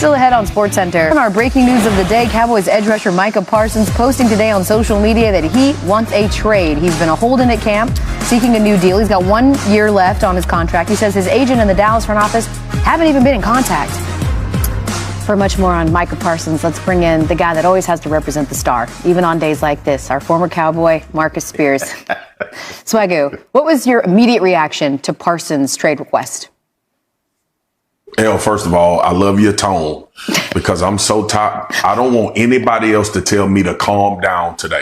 Still ahead on SportsCenter. Our breaking news of the day, Cowboys edge rusher Micah Parsons posting today on social media that he wants a trade. He's been a hold-in at camp, seeking a new deal. He's got 1 year left on his contract. He says his agent and the Dallas front office haven't even been in contact. For much more on Micah Parsons, let's bring in the guy that always has to represent the star, even on days like this, our former Cowboy, Marcus Spears. Swagoo, what was your immediate reaction to Parsons' trade request? First of all, I love your tone because I'm so tired. I don't want anybody else to tell me to calm down today.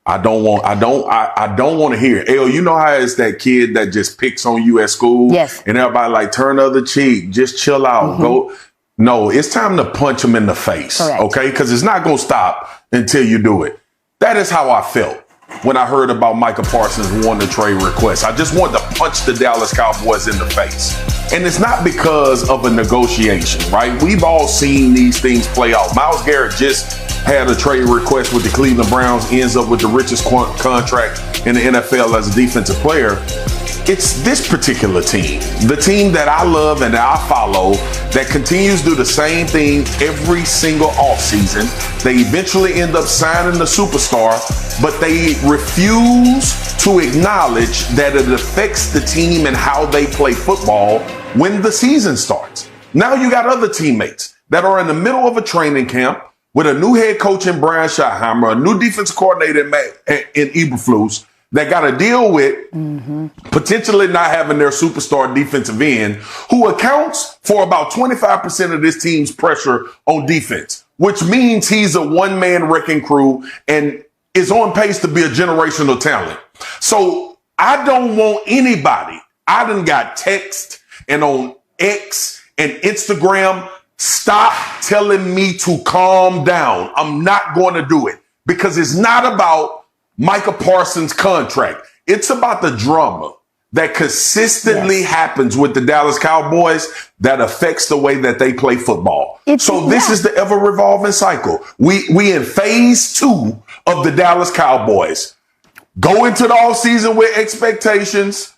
I don't want to hear it. You know how it's that kid that just picks on you at school? Yes. And everybody like, turn the other cheek, just chill out, go. No, it's time to punch him in the face. Correct. Okay? Because it's not going to stop until you do it. That is how I felt when I heard about Micah Parsons wanting a trade request. I just wanted to punch the Dallas Cowboys in the face. And it's not because of a negotiation, right? We've all seen these things play out. Myles Garrett just had a trade request with the Cleveland Browns, ends up with the richest contract in the NFL as a defensive player. It's this particular team, the team that I love and that I follow, that continues to do the same thing every single offseason. They eventually end up signing the superstar, but they refuse to acknowledge that it affects the team and how they play football when the season starts. Now you got other teammates that are in the middle of a training camp with a new head coach in Brian Schottenheimer, a new defensive coordinator in Eberflus, that got to deal with potentially not having their superstar defensive end, who accounts for about 25% of this team's pressure on defense, which means he's a one-man wrecking crew and is on pace to be a generational talent. So I don't want anybody. I done got text and on X and Instagram, stop telling me to calm down. I'm not going to do it because it's not about Micah Parsons' contract. It's about the drama that consistently happens with the Dallas Cowboys that affects the way that they play football. This is the ever-revolving cycle. We in phase 2 of the Dallas Cowboys. Go into the offseason with expectations.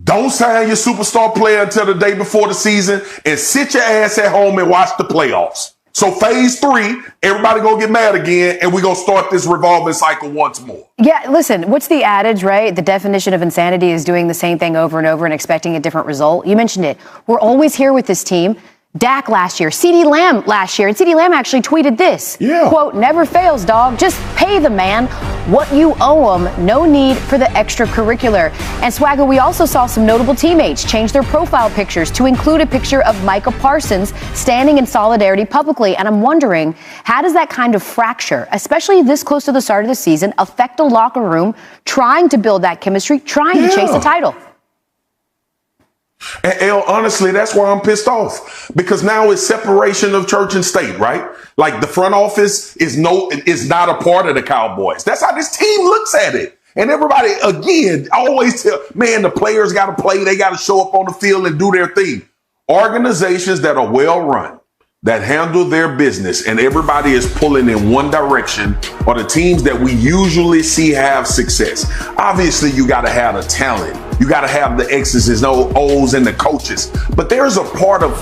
Don't sign your superstar player until the day before the season and sit your ass at home and watch the playoffs. So phase 3, everybody gonna get mad again, and we're gonna start this revolving cycle once more. Yeah, listen, what's the adage, right? The definition of insanity is doing the same thing over and over and expecting a different result. You mentioned it. We're always here with this team. Dak last year, CeeDee Lamb last year, and CeeDee Lamb actually tweeted this, quote, never fails, dog. Just pay the man what you owe him. No need for the extracurricular. And Swagger, we also saw some notable teammates change their profile pictures to include a picture of Micah Parsons standing in solidarity publicly. And I'm wondering, how does that kind of fracture, especially this close to the start of the season, affect the locker room trying to build that chemistry, trying to chase the title? And honestly, that's why I'm pissed off, because now it's separation of church and state, right? Like the front office is not a part of the Cowboys. That's how this team looks at it. And everybody, again, always tell, man, the players got to play. They got to show up on the field and do their thing. Organizations that are well run, that handle their business, and everybody is pulling in one direction are the teams that we usually see have success. Obviously, you got to have the talent. You got to have the X's and O's and the coaches. But there's a part of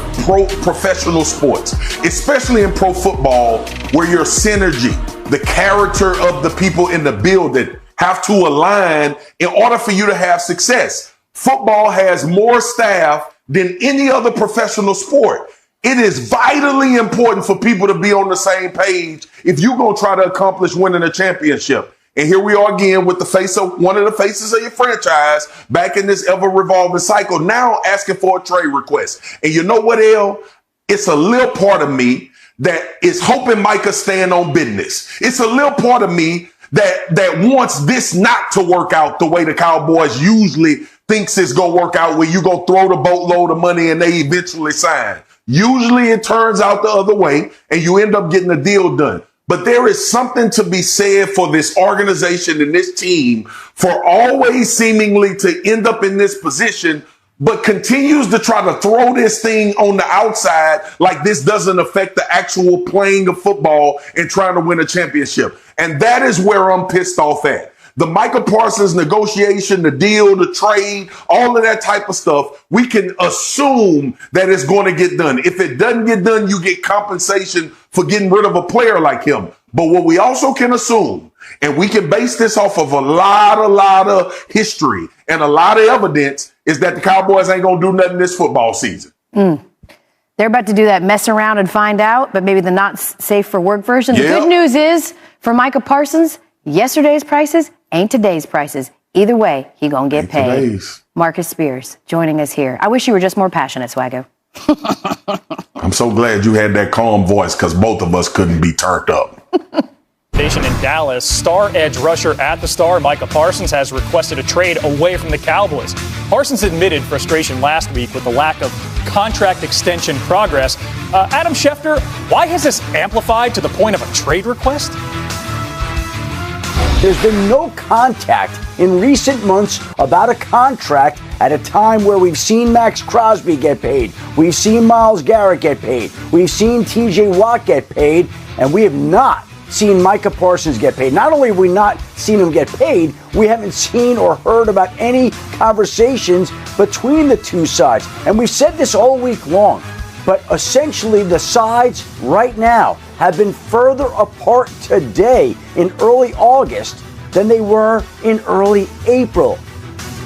professional sports, especially in pro football, where your synergy, the character of the people in the building have to align in order for you to have success. Football has more staff than any other professional sport. It is vitally important for people to be on the same page if you're going to try to accomplish winning a championship. And here we are again with the face of one of the faces of your franchise back in this ever revolving cycle, now asking for a trade request. And you know what, El? It's a little part of me that is hoping Micah stand on business. It's a little part of me that wants this not to work out the way the Cowboys usually thinks it's going to work out, where you're going to throw the boatload of money and they eventually sign. Usually it turns out the other way and you end up getting a deal done. But there is something to be said for this organization and this team for always seemingly to end up in this position, but continues to try to throw this thing on the outside like this doesn't affect the actual playing of football and trying to win a championship. And that is where I'm pissed off at. The Micah Parsons negotiation, the deal, the trade, all of that type of stuff, we can assume that it's going to get done. If it doesn't get done, you get compensation for getting rid of a player like him. But what we also can assume, and we can base this off of a lot of history and a lot of evidence, is that the Cowboys ain't going to do nothing this football season. They're about to do that mess around and find out, but maybe the not safe for work version. The good news is, for Micah Parsons, yesterday's prices ain't today's prices. Either way, he gonna get paid. Today's. Marcus Spears joining us here. I wish you were just more passionate, Swaggo. I'm so glad you had that calm voice, because both of us couldn't be turned up. In Dallas, star edge rusher at the Star, Micah Parsons, has requested a trade away from the Cowboys. Parsons admitted frustration last week with the lack of contract extension progress. Adam Schefter, why has this amplified to the point of a trade request? There's been no contact in recent months about a contract at a time where we've seen Max Crosby get paid. We've seen Myles Garrett get paid. We've seen TJ Watt get paid, and we have not seen Micah Parsons get paid. Not only have we not seen him get paid, we haven't seen or heard about any conversations between the two sides. And we've said this all week long, but essentially the sides right now have been further apart today in early August than they were in early April.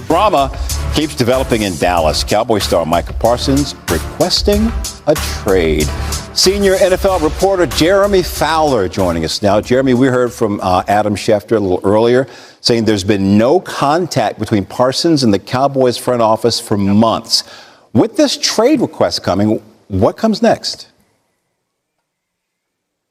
Drama keeps developing in Dallas. Cowboy star Micah Parsons requesting a trade. Senior NFL reporter Jeremy Fowler joining us now. Jeremy, we heard from Adam Schefter a little earlier saying there's been no contact between Parsons and the Cowboys front office for months. With this trade request coming, what comes next?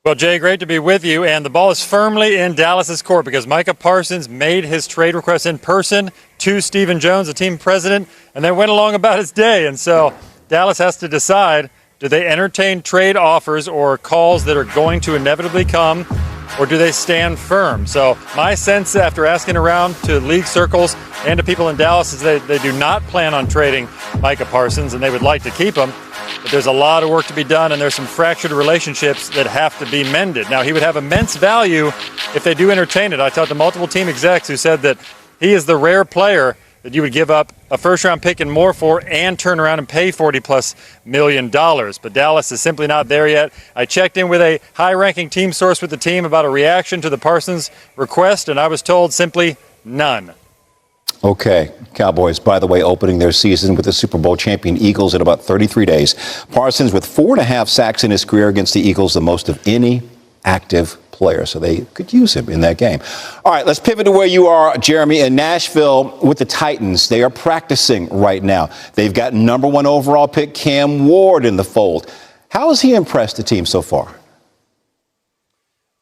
Well, Jay, great to be with you. And the ball is firmly in Dallas's court because Micah Parsons made his trade request in person to Stephen Jones, the team president, and then went along about his day. And so Dallas has to decide, do they entertain trade offers or calls that are going to inevitably come, or do they stand firm? So my sense after asking around to league circles and to people in Dallas is they do not plan on trading Micah Parsons, and they would like to keep him. But there's a lot of work to be done, and there's some fractured relationships that have to be mended. Now, he would have immense value if they do entertain it. I talked to multiple team execs who said that he is the rare player that you would give up a first-round pick and more for and turn around and pay $40+ million. But Dallas is simply not there yet. I checked in with a high-ranking team source with the team about a reaction to the Parsons request, and I was told simply none. Okay, Cowboys, by the way, opening their season with the Super Bowl champion Eagles in about 33 days. Parsons with 4.5 sacks in his career against the Eagles, the most of any active player, so they could use him in that game. All right, let's pivot to where you are, Jeremy, in Nashville with the Titans. They are practicing right now. They've got number 1 overall pick Cam Ward in the fold. How has he impressed the team so far?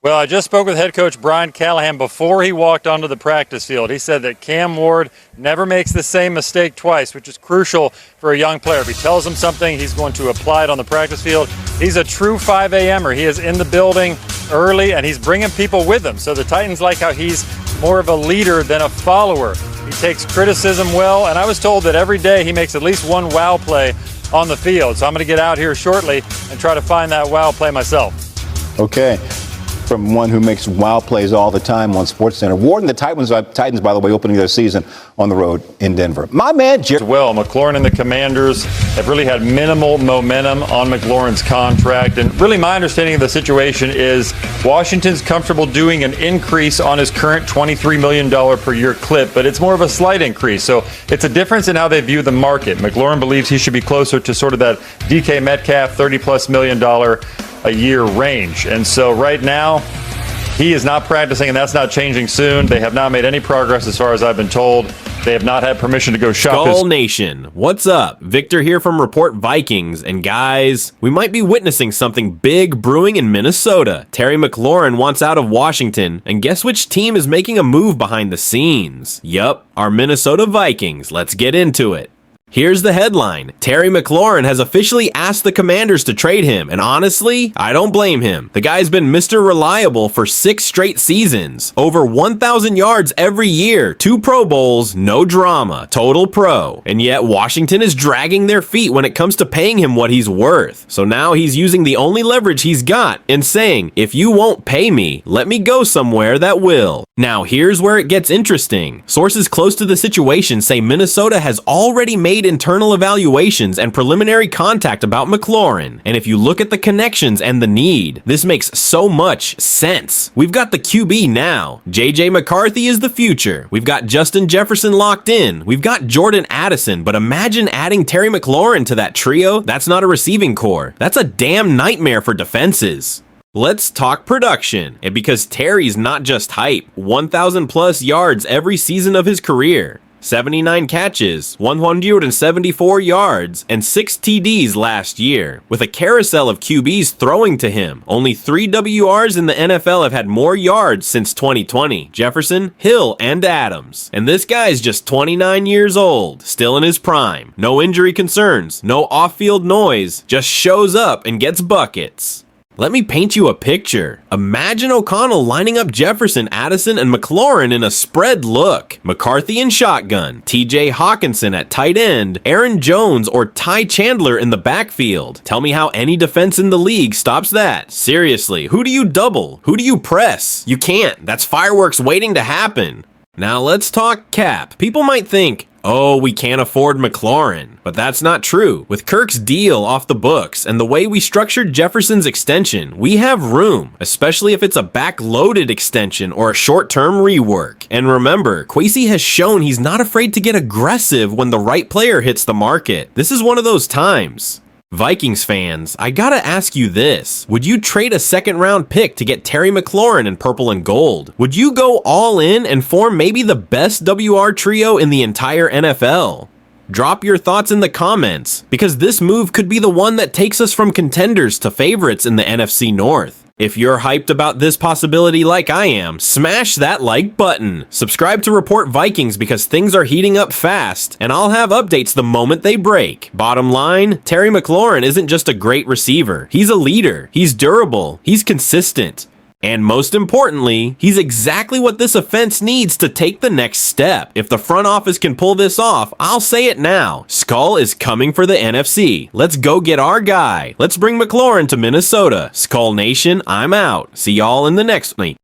Well, I just spoke with head coach Brian Callahan before he walked onto the practice field. He said that Cam Ward never makes the same mistake twice, which is crucial for a young player. If he tells him something, he's going to apply it on the practice field. He's a true 5 a.m.er. He is in the building early, and he's bringing people with him. So the Titans like how he's more of a leader than a follower. He takes criticism well, and I was told that every day he makes at least one wow play on the field. So I'm going to get out here shortly and try to find that wow play myself. Okay. From one who makes wow plays all the time on SportsCenter. Ward and the Titans, by the way, opening their season on the road in Denver. My man, Well, McLaurin and the Commanders have really had minimal momentum on McLaurin's contract. And really my understanding of the situation is Washington's comfortable doing an increase on his current $23 million per year clip, but it's more of a slight increase. So it's a difference in how they view the market. McLaurin believes he should be closer to sort of that DK Metcalf $30+ million a year range. And so right now, he is not practicing, and that's not changing soon. They have not made any progress as far as I've been told. They have not had permission to go shop. Skull Nation, what's up? Victor here from Report Vikings. And guys, we might be witnessing something big brewing in Minnesota. Terry McLaurin wants out of Washington, and guess which team is making a move behind the scenes? Yup, our Minnesota Vikings. Let's get into it. Here's the headline. Terry McLaurin has officially asked the Commanders to trade him, and honestly, I don't blame him. The guy's been Mr. Reliable for 6 straight seasons. Over 1,000 yards every year, 2 Pro Bowls, no drama, total pro. And yet Washington is dragging their feet when it comes to paying him what he's worth. So now he's using the only leverage he's got and saying, if you won't pay me, let me go somewhere that will. Now here's where it gets interesting. Sources close to the situation say Minnesota has already made internal evaluations and preliminary contact about McLaurin. And if you look at the connections and the need, this makes so much sense. We've got the QB now. JJ McCarthy is the future. We've got Justin Jefferson locked in. We've got Jordan Addison, but imagine adding Terry McLaurin to that trio. That's not a receiving core. That's a damn nightmare for defenses. Let's talk production. And because Terry's not just hype, 1,000 plus yards every season of his career. 79 catches, 174 yards, and 6 TDs last year. With a carousel of QBs throwing to him, only 3 WRs in the NFL have had more yards since 2020. Jefferson, Hill, and Adams. And this guy's just 29 years old, still in his prime. No injury concerns, no off-field noise, just shows up and gets buckets. Let me paint you a picture. Imagine O'Connell lining up Jefferson, Addison, and McLaurin in a spread look. McCarthy in shotgun, TJ Hawkinson at tight end, Aaron Jones or Ty Chandler in the backfield. Tell me how any defense in the league stops that. Seriously, who do you double? Who do you press? You can't. That's fireworks waiting to happen. Now let's talk cap. People might think, oh, we can't afford McLaurin. But that's not true. With Kirk's deal off the books and the way we structured Jefferson's extension, we have room, especially if it's a back-loaded extension or a short-term rework. And remember, Kwesi has shown he's not afraid to get aggressive when the right player hits the market. This is one of those times. Vikings fans, I gotta ask you this. Would you trade a second-round pick to get Terry McLaurin in purple and gold? Would you go all in and form maybe the best WR trio in the entire NFL? Drop your thoughts in the comments, because this move could be the one that takes us from contenders to favorites in the NFC North. If you're hyped about this possibility like I am, smash that like button. Subscribe to Report Vikings because things are heating up fast, and I'll have updates the moment they break. Bottom line, Terry McLaurin isn't just a great receiver. He's a leader. He's durable. He's consistent. And most importantly, he's exactly what this offense needs to take the next step. If the front office can pull this off, I'll say it now. Skull is coming for the NFC. Let's go get our guy. Let's bring McLaurin to Minnesota. Skull Nation, I'm out. See y'all in the next one.